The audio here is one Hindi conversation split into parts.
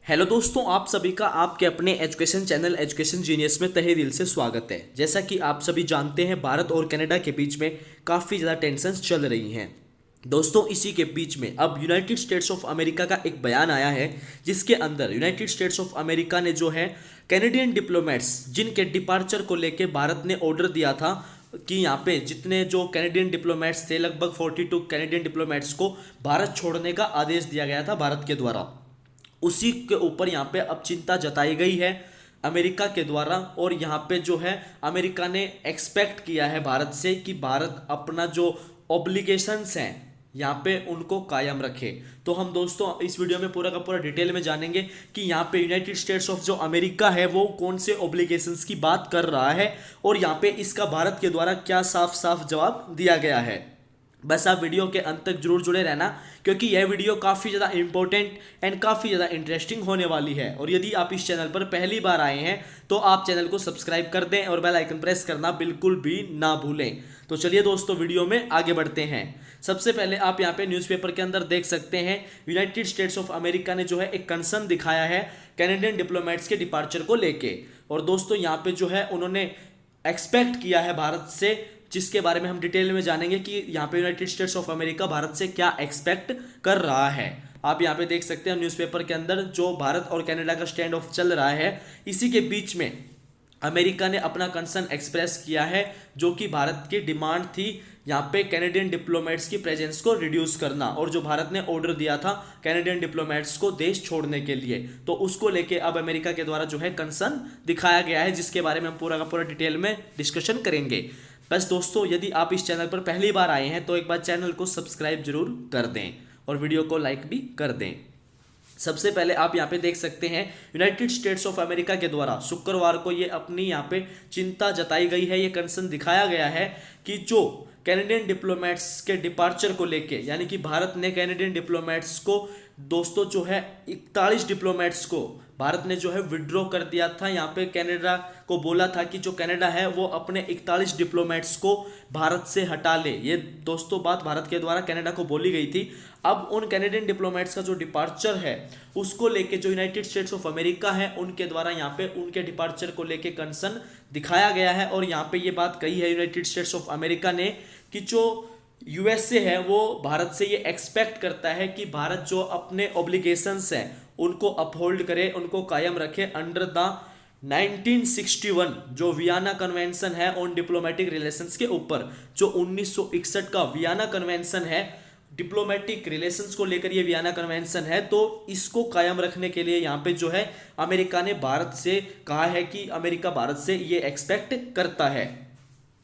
हेलो दोस्तों, आप सभी का आपके अपने एजुकेशन चैनल एजुकेशन जीनियस में तहे दिल से स्वागत है। जैसा कि आप सभी जानते हैं, भारत और कनाडा के बीच में काफ़ी ज़्यादा टेंशन्स चल रही हैं। दोस्तों, इसी के बीच में अब यूनाइटेड स्टेट्स ऑफ अमेरिका का एक बयान आया है, जिसके अंदर यूनाइटेड स्टेट्स ऑफ अमेरिका ने जो है कैनेडियन डिप्लोमेट्स जिनके डिपार्चर को लेके भारत ने ऑर्डर दिया था कि यहाँ पे जितने जो कैनेडियन डिप्लोमेट्स थे, लगभग 42 कैनेडियन डिप्लोमेट्स को भारत छोड़ने का आदेश दिया गया था भारत के द्वारा। उसी के ऊपर यहाँ पे अब चिंता जताई गई है अमेरिका के द्वारा। और यहाँ पे जो है अमेरिका ने एक्सपेक्ट किया है भारत से कि भारत अपना जो ऑब्लिगेशंस हैं यहाँ पे उनको कायम रखे। तो हम दोस्तों इस वीडियो में पूरा का पूरा डिटेल में जानेंगे कि यहाँ पे यूनाइटेड स्टेट्स ऑफ जो अमेरिका है वो कौन से ऑब्लिगेशंस की बात कर रहा है और यहाँ पे इसका भारत के द्वारा क्या साफ साफ जवाब दिया गया है। बस आप वीडियो के अंत तक जरूर जुड़े रहना, क्योंकि यह वीडियो काफ़ी ज़्यादा इंपॉर्टेंट एंड काफ़ी ज़्यादा इंटरेस्टिंग होने वाली है। और यदि आप इस चैनल पर पहली बार आए हैं तो आप चैनल को सब्सक्राइब कर दें और बेल आइकन प्रेस करना बिल्कुल भी ना भूलें। तो चलिए दोस्तों, वीडियो में आगे बढ़ते हैं। सबसे पहले आप यहाँ पे न्यूज़पेपर के अंदर देख सकते हैं, यूनाइटेड स्टेट्स ऑफ अमेरिका ने जो है एक कंसर्न दिखाया है कैनेडियन डिप्लोमेट्स के डिपार्चर को लेके। और दोस्तों यहाँ पे जो है उन्होंने एक्सपेक्ट किया है भारत से, जिसके बारे में हम डिटेल में जानेंगे कि यहाँ पे United states of America Bharat से क्या एक्सपेक्ट कर रहा है। आप यहाँ पे देख सकते हैं न्यूज़पेपर के अंदर जो भारत और कनाडा का स्टैंड ऑफ चल रहा है, इसी के बीच में अमेरिका ने अपना कंसर्न एक्सप्रेस किया है, जो कि भारत की डिमांड थी यहाँ पे कैनेडियन डिप्लोमेट्स की प्रेजेंस को रिड्यूस करना, और जो भारत ने ऑर्डर दिया था कैनेडियन डिप्लोमेट्स को देश छोड़ने के लिए, तो उसको लेके अब अमेरिका के द्वारा जो है कंसर्न दिखाया गया है, जिसके बारे में हम पूरा का पूरा डिटेल में डिस्कशन करेंगे। बस दोस्तों, यदि आप इस चैनल पर पहली बार आए हैं तो एक बार चैनल को सब्सक्राइब जरूर कर दें और वीडियो को लाइक भी कर दें। सबसे पहले आप यहाँ पे देख सकते हैं यूनाइटेड स्टेट्स ऑफ अमेरिका के द्वारा शुक्रवार को ये अपनी यहाँ पे चिंता जताई गई है, ये कंसर्न दिखाया गया है कि जो कैनेडियन डिप्लोमेट्स के डिपार्चर को लेके, यानी कि भारत ने कैनेडियन डिप्लोमेट्स को दोस्तों जो है 41 डिप्लोमेट्स को भारत ने जो है विड्रॉ कर दिया था। यहाँ पे कनाडा को बोला था कि जो कनाडा है वो अपने 41 डिप्लोमेट्स को भारत से हटा ले। ये दोस्तों बात भारत के द्वारा कनाडा को बोली गई थी। अब उन कैनेडियन डिप्लोमेट्स का जो डिपार्चर है उसको लेके जो यूनाइटेड स्टेट्स ऑफ अमेरिका है उनके द्वारा यहाँ पे उनके डिपार्चर को लेके कंसर्न दिखाया गया है। और यहाँ पे ये बात कही है यूनाइटेड स्टेट्स ऑफ अमेरिका ने कि जो यूएसए है वो भारत से ये एक्सपेक्ट करता है कि भारत जो अपने ऑब्लिगेशंस हैं उनको अपहोल्ड करे, उनको कायम रखे अंडर द 1961 जो वियना कन्वेंशन है ऑन डिप्लोमेटिक रिलेशंस के ऊपर। जो 1961 का वियना कन्वेंशन है, डिप्लोमेटिक रिलेशंस को लेकर ये वियना कन्वेंशन है, तो इसको कायम रखने के लिए यहाँ पे जो है अमेरिका ने भारत से कहा है कि अमेरिका भारत से ये एक्सपेक्ट करता है।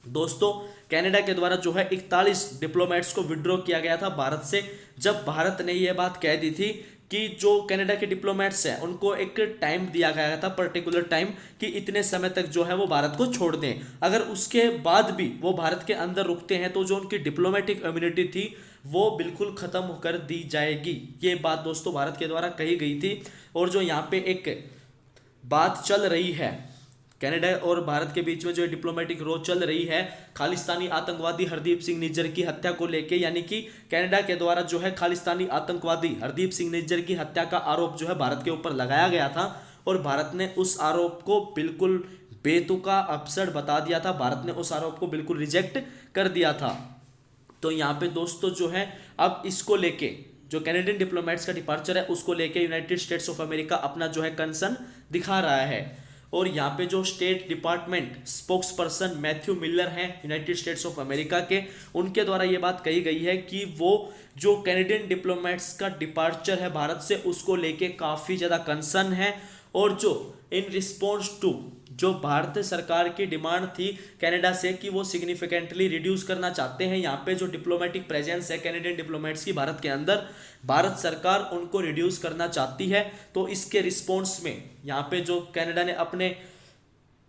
दोस्तों कनाडा के द्वारा जो है 41 डिप्लोमेट्स को विड्रॉ किया गया था भारत से, जब भारत ने यह बात कह दी थी कि जो कनाडा के डिप्लोमेट्स हैं उनको एक टाइम दिया गया था, पर्टिकुलर टाइम, कि इतने समय तक जो है वो भारत को छोड़ दें। अगर उसके बाद भी वो भारत के अंदर रुकते हैं तो जो उनकी डिप्लोमेटिक इम्यूनिटी थी वो बिल्कुल खत्म कर दी जाएगी। ये बात दोस्तों भारत के द्वारा कही गई थी। और जो यहाँ पे एक बात चल रही है कनाडा और भारत के बीच में, जो डिप्लोमेटिक रोज चल रही है खालिस्तानी आतंकवादी हरदीप सिंह निज्जर की हत्या को लेके, यानी कि कनाडा के द्वारा जो है खालिस्तानी आतंकवादी हरदीप सिंह निज्जर की हत्या का आरोप जो है भारत के ऊपर लगाया गया था, और भारत ने उस आरोप को बिल्कुल बेतुका अपसर्ड बता दिया था। भारत ने उस आरोप को बिल्कुल रिजेक्ट कर दिया था। तो यहाँ पे दोस्तों जो है अब इसको लेके जो कैनेडियन डिप्लोमेट्स का डिपार्चर है उसको लेके यूनाइटेड स्टेट्स ऑफ अमेरिका अपना जो है कंसर्न दिखा रहा है। और यहाँ पे जो state department spokes person Matthew Miller हैं यूनाइटेड स्टेट्स ऑफ अमेरिका के, उनके द्वारा ये बात कही गई है कि वो जो कैनेडियन डिप्लोमेट्स का डिपार्चर है भारत से उसको लेके काफ़ी ज़्यादा कंसर्न है। और जो इन रिस्पॉन्स टू जो भारतीय सरकार की डिमांड थी कनाडा से कि वो सिग्निफिकेंटली रिड्यूस करना चाहते हैं यहाँ पे जो डिप्लोमेटिक प्रेजेंस है कैनेडियन डिप्लोमेट्स की भारत के अंदर, भारत सरकार उनको रिड्यूस करना चाहती है। तो इसके रिस्पॉन्स में यहाँ पे जो कनाडा ने अपने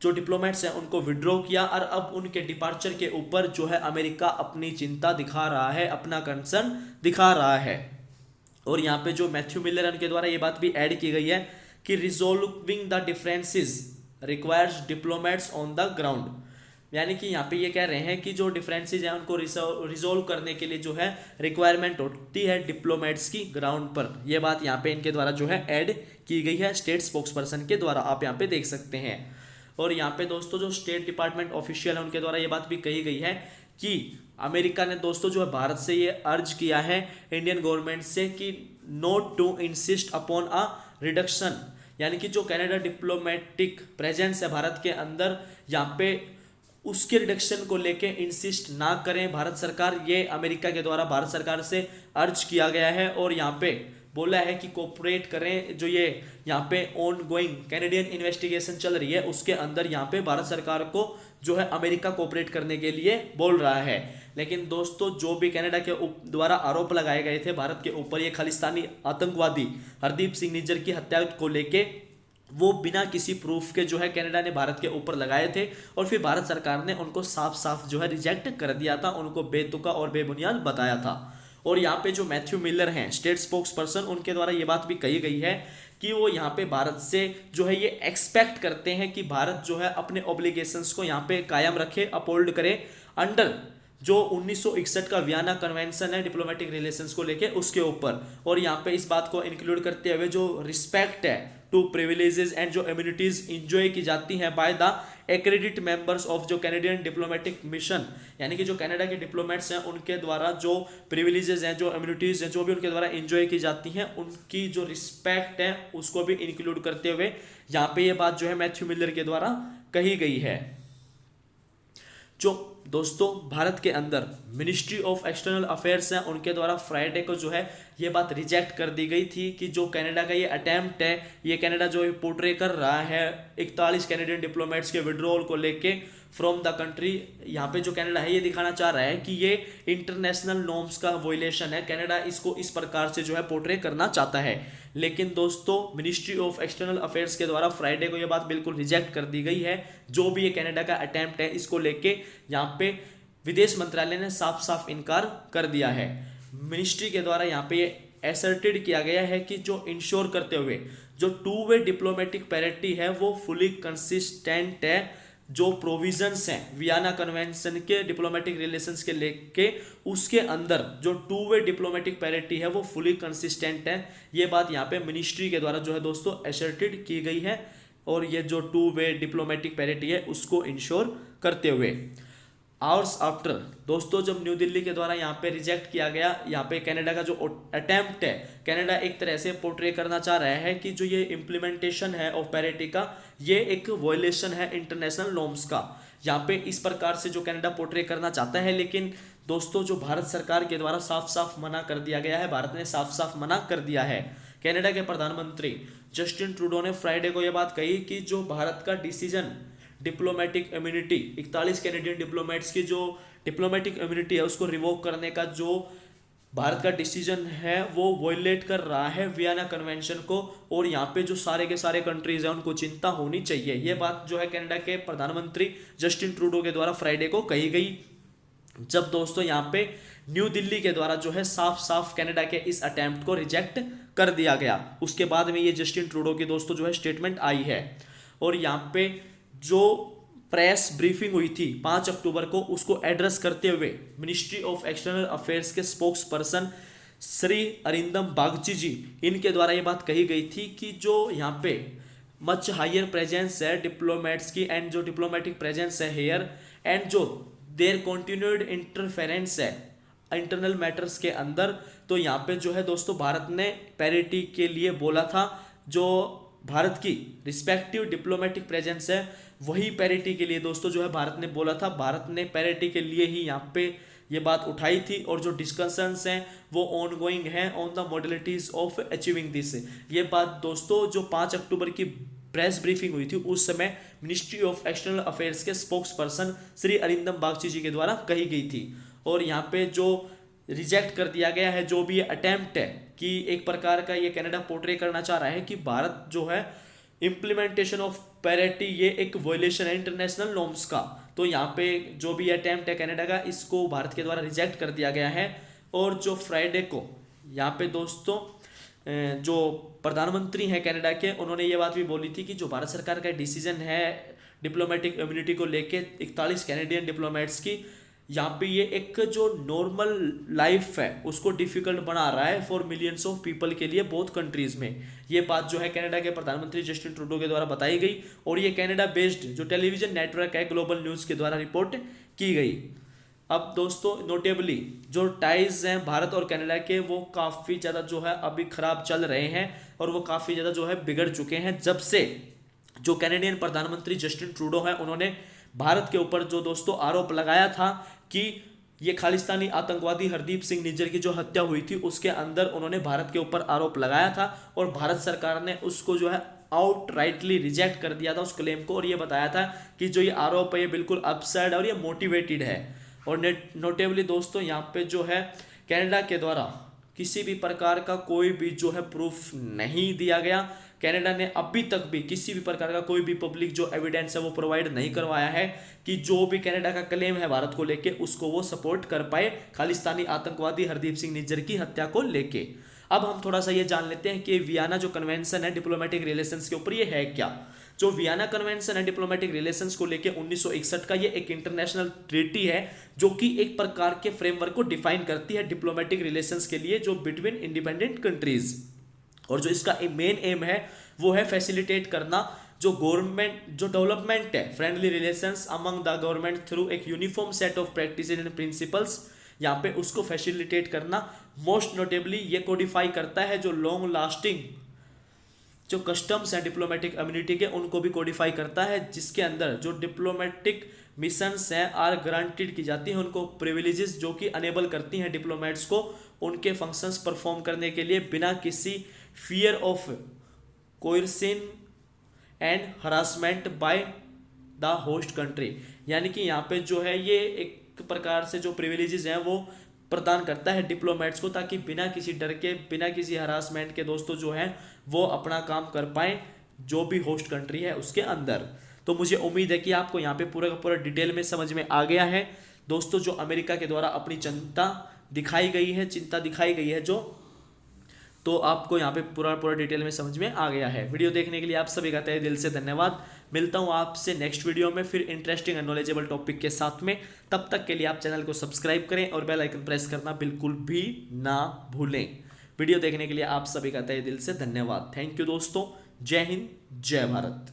जो डिप्लोमेट्स हैं उनको विड्रॉ किया, और अब उनके डिपार्चर के ऊपर जो है अमेरिका अपनी चिंता दिखा रहा है, अपना कंसर्न दिखा रहा है। और यहाँ पे जो मैथ्यू मिलर उनके द्वारा ये बात भी ऐड की गई है कि resolving the differences requires diplomats on the ground. यानी कि यहाँ पे ये कह रहे हैं कि जो डिफरेंसेस हैं उनको रिजोल्व करने के लिए जो है रिक्वायरमेंट होती है डिप्लोमेट्स की ग्राउंड पर। ये बात यहाँ पे इनके द्वारा जो है ऐड की गई है स्टेट स्पोक्स पर्सन के द्वारा, आप यहाँ पे देख सकते हैं। और यहाँ पे दोस्तों जो स्टेट डिपार्टमेंट ऑफिशियल है उनके द्वारा ये बात भी कही गई है कि अमेरिका ने दोस्तों जो है भारत से ये अर्ज किया है इंडियन गवर्नमेंट से कि not to insist upon a reduction, यानी कि जो कनाडा डिप्लोमेटिक प्रेजेंस है भारत के अंदर, यहाँ पे उसके रिडक्शन को लेके इंसिस्ट ना करें भारत सरकार, ये अमेरिका के द्वारा भारत सरकार से अर्ज किया गया है। और यहाँ पे बोला है कि कोऑपरेट करें, जो ये यहाँ पे ऑन गोइंग कैनेडियन इन्वेस्टिगेशन चल रही है उसके अंदर यहाँ पे भारत सरकार को जो है अमेरिका कोऑपरेट करने के लिए बोल रहा है। लेकिन दोस्तों जो भी कनाडा के द्वारा आरोप लगाए गए थे भारत के ऊपर ये खालिस्तानी आतंकवादी हरदीप सिंह निज्जर की हत्या को लेके, वो बिना किसी प्रूफ के जो है कनाडा ने भारत के ऊपर लगाए थे और फिर भारत सरकार ने उनको साफ साफ जो है रिजेक्ट कर दिया था, उनको बेतुका और बेबुनियाद बताया था। और यहाँ पे जो मैथ्यू मिलर हैं स्टेट स्पोक्स पर्सन, उनके द्वारा ये बात भी कही गई है कि वो यहाँ पे भारत से जो है ये एक्सपेक्ट करते हैं कि भारत जो है अपने ऑब्लिगेशंस को यहाँ पे कायम रखे, अपहोल्ड करे अंडर जो 1961 का वियना कन्वेंशन है डिप्लोमेटिक रिलेशंस को लेके उसके ऊपर। और यहाँ पे इस बात को इंक्लूड करते हुए जो रिस्पेक्ट है टू प्रिविलेजेस एंड जो इम्यूनिटीज इंजॉय की जाती हैं by the accredit members of जो कैनेडियन डिप्लोमेटिक मिशन, यानी कि जो कनाडा के डिप्लोमेट्स हैं उनके द्वारा जो प्रिविलेजेस हैं, जो इम्यूनिटीज हैं, जो भी उनके द्वारा इंजॉय की जाती हैं, उनकी जो रिस्पेक्ट है उसको भी इंक्लूड करते हुए यहाँ पे ये बात जो है मैथ्यू मिलर के द्वारा कही गई है। जो दोस्तों भारत के अंदर मिनिस्ट्री ऑफ एक्सटर्नल अफेयर्स हैं उनके द्वारा फ्राइडे को जो है ये बात रिजेक्ट कर दी गई थी कि जो कनाडा का ये अटेम्प्ट है, ये कनाडा जो पोर्ट्रे कर रहा है 41 कैनेडियन डिप्लोमेट्स के विड्रॉल को लेके फ्रॉम द कंट्री, यहाँ पे जो कनाडा है ये दिखाना चाह रहा है कि ये इंटरनेशनल नॉर्म्स का वोलेशन है, कनाडा इसको इस प्रकार से जो है पोर्ट्रे करना चाहता है। लेकिन दोस्तों मिनिस्ट्री ऑफ एक्सटर्नल अफेयर्स के द्वारा फ्राइडे को ये बात बिल्कुल रिजेक्ट कर दी गई है। जो भी ये कनाडा का अटेम्प्ट है इसको लेके यहाँ पे विदेश मंत्रालय ने साफ साफ इनकार कर दिया है। मिनिस्ट्री के द्वारा यहाँ पे ये एसर्टेड किया गया है कि जो इंश्योर करते हुए जो टू वे डिप्लोमेटिक पैरिटी है वो फुली कंसिस्टेंट है, जो प्रोविजंस हैं वियना कन्वेंशन के डिप्लोमेटिक रिलेशंस के लेके उसके अंदर जो टू वे डिप्लोमेटिक पैरिटी है वो फुली कंसिस्टेंट है। ये बात यहाँ पे मिनिस्ट्री के द्वारा जो है दोस्तों एसर्टेड की गई है और ये जो टू वे डिप्लोमेटिक पैरिटी है उसको इंश्योर करते हुए। आवर्स आफ्टर दोस्तों जब न्यू दिल्ली के द्वारा यहाँ पे रिजेक्ट किया गया, यहाँ पे कनाडा का जो अटेम्प्ट है, कनाडा एक तरह से पोर्ट्रे करना चाह रहा है कि जो ये इम्प्लीमेंटेशन है ऑफ पैरिटी का ये एक वॉयलेशन है इंटरनेशनल नॉर्म्स का, यहाँ पे इस प्रकार से जो कनाडा पोर्ट्रे करना चाहता है। लेकिन दोस्तों जो भारत सरकार के द्वारा साफ साफ मना कर दिया गया है, भारत ने साफ साफ मना कर दिया है। कनाडा के प्रधानमंत्री जस्टिन ट्रूडो ने फ्राइडे को यह बात कही कि जो भारत का decision diplomatic immunity 41 Canadian diplomats की जो डिप्लोमेटिक इम्यूनिटी है उसको रिवोक करने का जो भारत का डिसीजन है वो वॉयलेट कर रहा है वियना कन्वेंशन को, और यहाँ पे जो सारे के सारे कंट्रीज हैं उनको चिंता होनी चाहिए। ये बात जो है कनाडा के प्रधानमंत्री जस्टिन ट्रूडो के द्वारा फ्राइडे को कही गई, जब दोस्तों यहाँ पे न्यू दिल्ली के द्वारा जो है साफ साफ कनाडा के इस अटेम्प्ट को रिजेक्ट कर दिया गया। उसके बाद में ये जस्टिन ट्रूडो की दोस्तों जो है स्टेटमेंट आई है। और यहाँ पे जो प्रेस ब्रीफिंग हुई थी 5 अक्टूबर को उसको एड्रेस करते हुए मिनिस्ट्री ऑफ एक्सटर्नल अफेयर्स के स्पोक्स पर्सन श्री अरिंदम बागची जी, इनके द्वारा ये बात कही गई थी कि जो यहाँ पे मच हायर प्रेजेंस है डिप्लोमेट्स की एंड जो डिप्लोमेटिक प्रेजेंस है हेयर एंड जो देयर कंटिन्यूड इंटरफेरेंस है इंटरनल मैटर्स के अंदर, तो यहाँ पे जो है दोस्तों भारत ने पैरिटी के लिए बोला था। जो भारत की रिस्पेक्टिव डिप्लोमेटिक प्रेजेंस है वही पैरिटी के लिए दोस्तों जो है भारत ने बोला था। भारत ने पैरिटी के लिए ही यहाँ पे ये बात उठाई थी और जो डिस्कशंस हैं वो ऑन गोइंग हैं on the modalities of achieving this. ये बात दोस्तों जो 5 अक्टूबर की प्रेस ब्रीफिंग हुई थी उस समय मिनिस्ट्री ऑफ एक्सटर्नल अफेयर्स के स्पोक्स पर्सन श्री अरिंदम बागची जी के द्वारा कही गई थी। और यहाँ पे जो रिजेक्ट कर दिया गया है जो भी ये अटेम्प्ट है कि एक प्रकार का ये कनाडा पोर्ट्रे करना चाह रहा है कि भारत जो है इम्प्लीमेंटेशन ऑफ पैरिटी ये एक वॉयलेशन है इंटरनेशनल नॉर्म्स का, तो यहाँ पे जो भी अटेम्प्ट है कनाडा का इसको भारत के द्वारा रिजेक्ट कर दिया गया है। और जो फ्राइडे को यहाँ पे दोस्तों जो प्रधानमंत्री हैं कनाडा के, उन्होंने ये बात भी बोली थी कि जो भारत सरकार का डिसीजन है डिप्लोमेटिक इम्यूनिटी को लेके 41 कैनेडियन डिप्लोमेट्स की, यहाँ पे ये एक जो नॉर्मल लाइफ है उसको डिफिकल्ट बना रहा है फॉर मिलियंस ऑफ पीपल के लिए बहुत कंट्रीज में। ये बात जो है कनाडा के प्रधानमंत्री जस्टिन ट्रूडो के द्वारा बताई गई और ये कनाडा बेस्ड जो टेलीविजन नेटवर्क है ग्लोबल न्यूज़ के द्वारा रिपोर्ट की गई। अब दोस्तों नोटेबली जो टाइज हैं भारत और कनाडा के वो काफ़ी ज़्यादा जो है अभी ख़राब चल रहे हैं और वो काफ़ी ज़्यादा जो है बिगड़ चुके हैं जब से जो कैनेडियन प्रधानमंत्री जस्टिन ट्रूडो है उन्होंने भारत के ऊपर जो दोस्तों आरोप लगाया था कि ये खालिस्तानी आतंकवादी हरदीप सिंह निज्जर की जो हत्या हुई थी उसके अंदर उन्होंने भारत के ऊपर आरोप लगाया था और भारत सरकार ने उसको जो है आउटराइटली रिजेक्ट कर दिया था उस क्लेम को और ये बताया था कि जो ये आरोप है ये बिल्कुल अपसाइड और ये मोटिवेटेड है। और नोटेबली दोस्तों यहाँ पे जो है कनाडा के द्वारा किसी भी प्रकार का कोई भी जो है प्रूफ नहीं दिया गया। कनाडा ने अभी तक भी किसी भी प्रकार का कोई भी पब्लिक जो एविडेंस है वो प्रोवाइड नहीं करवाया है कि जो भी कनाडा का क्लेम है भारत को लेके उसको वो सपोर्ट कर पाए खालिस्तानी आतंकवादी हरदीप सिंह निज्जर की हत्या को लेके। अब हम थोड़ा सा ये जान लेते हैं कि वियना जो कन्वेंशन है डिप्लोमेटिक रिलेशंस के ऊपर ये है क्या। जो वियना कन्वेंशन है डिप्लोमेटिक रिलेशंस को लेके 1961 का ये एक इंटरनेशनल ट्रीटी है जो कि एक प्रकार के फ्रेमवर्क को डिफाइन करती है डिप्लोमेटिक रिलेशंस के लिए जो बिटवीन इंडिपेंडेंट कंट्रीज। और जो इसका मेन एम है वो है फैसिलिटेट करना जो गवर्नमेंट जो डेवलपमेंट है friendly relations among the government through एक uniform set of practices and principles, यहाँ पे उसको फैसिलिटेट करना। मोस्ट नोटेबली ये कोडिफाई करता है जो लॉन्ग लास्टिंग जो कस्टम्स हैं डिप्लोमेटिक इम्यूनिटी के उनको भी कोडिफाई करता है, जिसके अंदर जो डिप्लोमेटिक मिशंस हैं आर ग्रांटेड की जाती हैं उनको प्रिविलेजेस जो कि अनेबल करती हैं डिप्लोमेट्स को उनके फंक्शंस परफॉर्म करने के लिए बिना किसी fear of coercion and harassment by the host country. यानी कि यहाँ पे जो है ये एक प्रकार से जो प्रिविलेजेस हैं वो प्रदान करता है डिप्लोमेट्स को ताकि बिना किसी डर के बिना किसी हरासमेंट के दोस्तों जो हैं वो अपना काम कर पाएँ जो भी होस्ट कंट्री है उसके अंदर। तो मुझे उम्मीद है कि आपको यहाँ पे पूरा का पूरा डिटेल में समझ में आ गया है दोस्तों। जो अमेरिका के द्वारा अपनी चिंता दिखाई गई है जो, तो आपको यहाँ पे पूरा डिटेल में समझ में आ गया है। वीडियो देखने के लिए आप सभी का तहे दिल से धन्यवाद। मिलता हूँ आपसे नेक्स्ट वीडियो में फिर इंटरेस्टिंग एंड नॉलेजेबल टॉपिक के साथ में। तब तक के लिए आप चैनल को सब्सक्राइब करें और बेल आइकन प्रेस करना बिल्कुल भी ना भूलें। वीडियो देखने के लिए आप सभी का तहे दिल से धन्यवाद। थैंक यू दोस्तों। जय हिंद, जय भारत।